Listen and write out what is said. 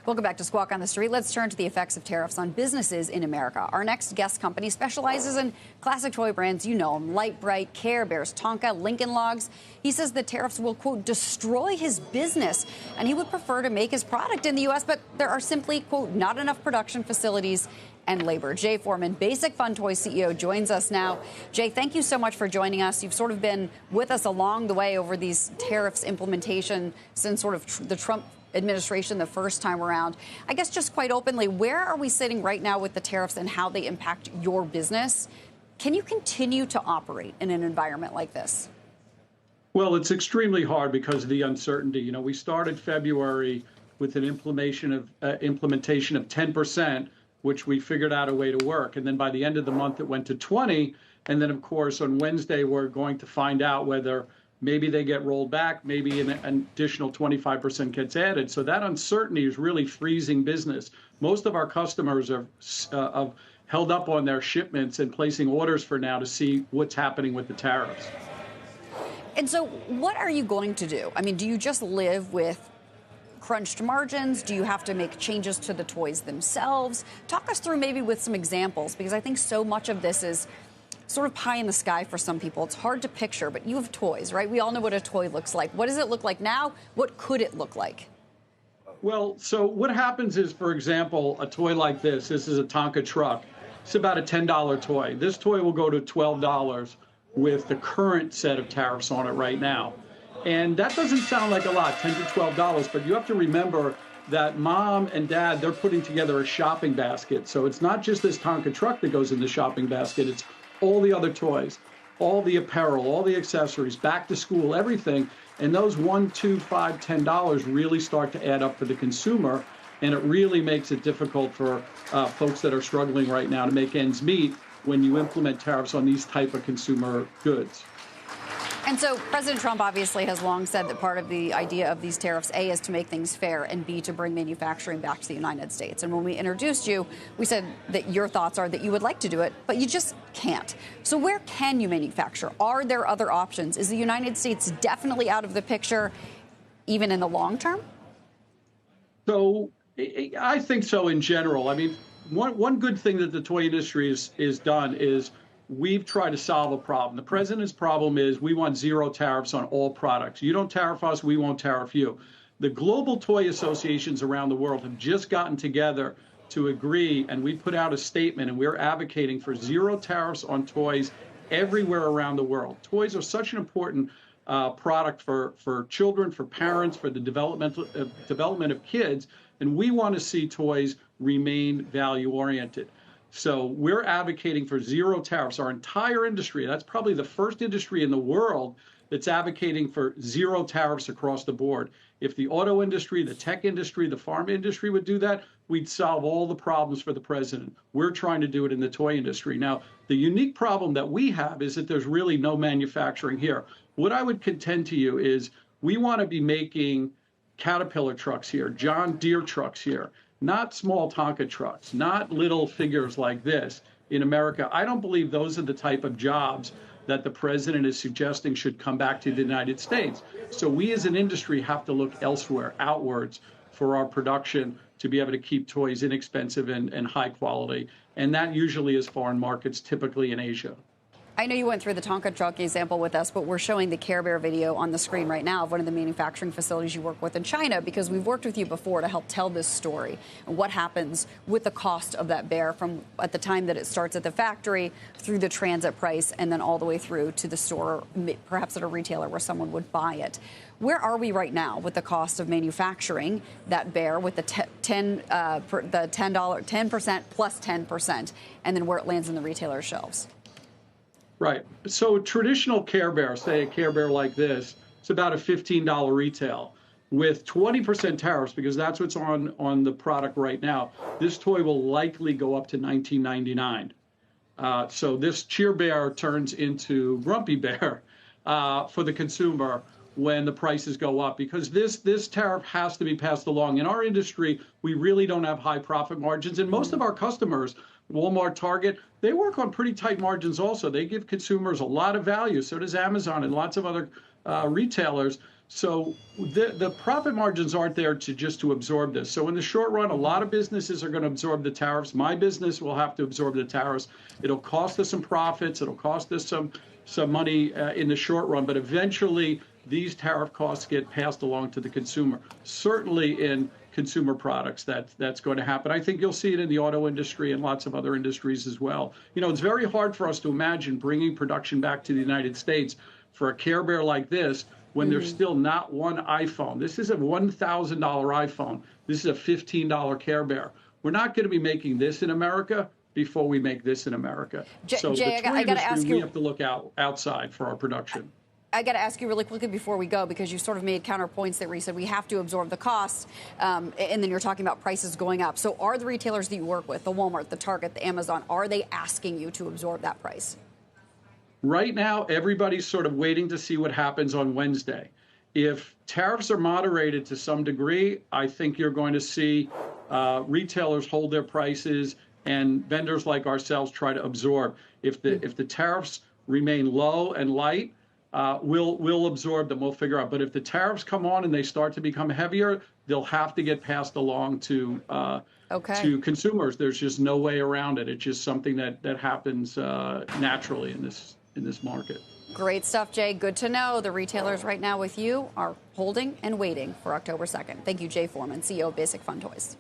Welcome back to Squawk on the Street. Let's turn to the effects of tariffs on businesses in America. Our next guest company specializes in classic toy brands. You know them: Light Bright, Care Bears, Tonka, Lincoln Logs. He says the tariffs will, quote, destroy his business, and he would prefer to make his product in the U.S., but there are simply, quote, not enough production facilities and labor. Jay Foreman, Basic Fun Toys CEO, joins us now. Jay, thank you so much for joining us. You've sort of been with us along the way over these tariffs implementation since sort of the Trump administration the first time around. I guess just quite openly, where are we sitting right now with the tariffs and how they impact your business? Can you continue to operate in an environment like this? Well, it's extremely hard because of the uncertainty. You know, we started February with an implementation of 10%, which we figured out a way to work. And then by the end of the month, it went to 20. And then, of course, on Wednesday, we're going to find out whether maybe they get rolled back, maybe an additional 25% gets added. So that uncertainty is really freezing business. Most of our customers are held up on their shipments and placing orders for now to see what's happening with the tariffs. And so what are you going to do? I mean, do you just live with crunched margins? Do you have to make changes to the toys themselves? Talk us through maybe with some examples, because I think so much of this is sort of pie in the sky for some people. It's hard to picture, but you have toys, right? We all know what a toy looks like. What does it look like now? What could it look like? Well, so what happens is, for example, a toy like this is a Tonka truck. It's about a $10 toy. This toy will go to $12 with the current set of tariffs on it right now. And that doesn't sound like a lot, $10 to $12, but you have to remember that mom and dad, they're putting together a shopping basket. So it's not just this Tonka truck that goes in the shopping basket. It's all the other toys, all the apparel, all the accessories, back to school, everything. And those $1, $2, $5, $10 really start to add up for the consumer. And it really makes it difficult for folks that are struggling right now to make ends meet when you implement tariffs on these type of consumer goods. And so President Trump obviously has long said that part of the idea of these tariffs, A, is to make things fair, and B, to bring manufacturing back to the United States. And when we introduced you, we said that your thoughts are that you would like to do it, but you just can't. So where can you manufacture? Are there other options? Is the United States definitely out of the picture, even in the long term? So I think so in general. I mean, one good thing that the toy industry is done is we've tried to solve a problem. The president's problem is we want zero tariffs on all products. You don't tariff us, we won't tariff you. The global toy associations around the world have just gotten together to agree, and we put out a statement, and we're advocating for zero tariffs on toys everywhere around the world. Toys are such an important product for children, for parents, for the development of kids, and we want to see toys remain value-oriented. So we're advocating for zero tariffs. Our entire industry, that's probably the first industry in the world that's advocating for zero tariffs across the board. If the auto industry, the tech industry, the farm industry would do that, we'd solve all the problems for the president. We're trying to do it in the toy industry. Now, the unique problem that we have is that there's really no manufacturing here. What I would contend to you is we want to be making Caterpillar trucks here, John Deere trucks here, not small Tonka trucks, not little figures like this in America. I don't believe those are the type of jobs that the president is suggesting should come back to the United States. So we as an industry have to look elsewhere, outwards, for our production to be able to keep toys inexpensive and high quality. And that usually is foreign markets, typically in Asia. I know you went through the Tonka truck example with us, but we're showing the Care Bear video on the screen right now of one of the manufacturing facilities you work with in China, because we've worked with you before to help tell this story and what happens with the cost of that bear from at the time that it starts at the factory through the transit price and then all the way through to the store, perhaps at a retailer where someone would buy it. Where are we right now with the cost of manufacturing that bear with the 10% plus 10%, and then where it lands in the retailer shelves? Right. So traditional Care Bear, say a Care Bear like this, it's about a $15 retail. With 20% tariffs, because that's what's on the product right now, this toy will likely go up to $19.99. So this Cheer Bear turns into Grumpy Bear for the consumer when the prices go up, because this tariff has to be passed along. In our industry, we really don't have high profit margins, and most of our customers, Walmart, Target, they work on pretty tight margins also. They give consumers a lot of value. So does Amazon and lots of other retailers. So the profit margins aren't there to absorb this. So in the short run, a lot of businesses are going to absorb the tariffs. My business will have to absorb the tariffs. It'll cost us some profits. It'll cost us some money in the short run, but eventually these tariff costs get passed along to the consumer. Certainly in consumer products, that's going to happen. I think you'll see it in the auto industry and lots of other industries as well. You know, it's very hard for us to imagine bringing production back to the United States for a Care Bear like this when there's still not one iPhone. This is a $1,000 iPhone. This is a $15 Care Bear. We're not going to be making this in America before we make this in America. So Jay, the toy I got to ask you, we have to look outside for our production. I got to ask you really quickly before we go, because you sort of made counterpoints that where you said we have to absorb the costs, and then you're talking about prices going up. So are the retailers that you work with, the Walmart, the Target, the Amazon, are they asking you to absorb that price? Right now, everybody's sort of waiting to see what happens on Wednesday. If tariffs are moderated to some degree, I think you're going to see retailers hold their prices and vendors like ourselves try to absorb. If the tariffs remain low and light, we'll absorb them. We'll figure out. But if the tariffs come on and they start to become heavier, they'll have to get passed along to consumers. There's just no way around it. It's just something that happens naturally in this market. Great stuff, Jay. Good to know. The retailers right now with you are holding and waiting for October 2nd. Thank you, Jay Foreman, CEO of Basic Fun Toys.